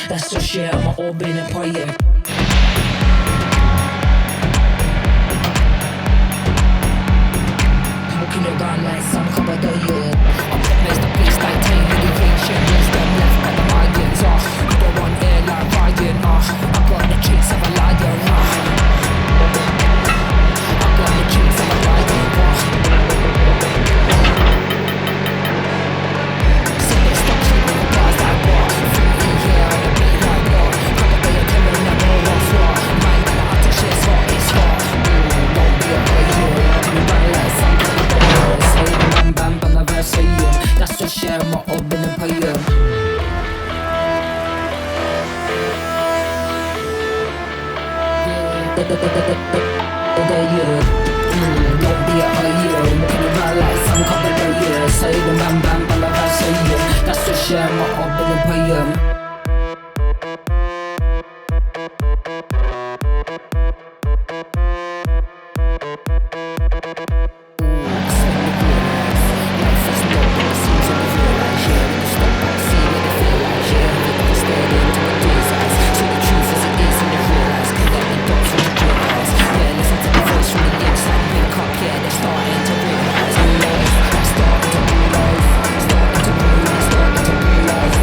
That's your shit, ama o benim payım. Smoking your gun like some kabadayı. I'm the place, the peace, like taking medication. Wisdom left by the lions, you don't want air like Ryan, I got the cheeks of a lion, I got the cheeks of a lion, So they stop keeping the bars like what? Fruity here on the beat like what? Kabadayı killing them all on floor. Mind that I touch it's hot, it's hot. Ooh, don't be a player. You run like some kabadayı. Say the man bam bana verseyim. That's your share ama o benim payım. Don't be a player. Can you run like some kabadayı? Say the man bam bana verseyim. That's your share ama o benim payım. Starting to realize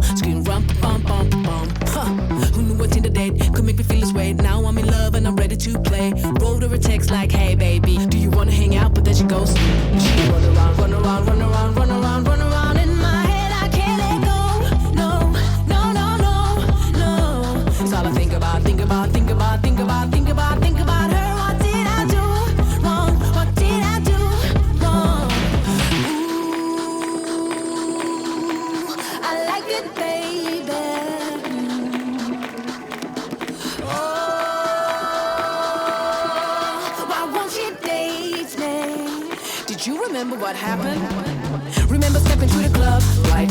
smile. Scream rum bum bum bum. Huh. Who knew what Tinder date could make me feel this way? Now I'm in love and I'm ready to play. Wrote her a text like, hey baby, do you wanna hang out? But then she goes, she run around, run around, run around, run around, run around in my head. I can't let go. No, no, no, no, no. It's all I think about, think about, think about, think about, think about, think about her. What did I do wrong? What did I do wrong? Ooh, I like it, baby. Oh, why won't she date me? Did you remember what happened? Remember stepping to the club, right?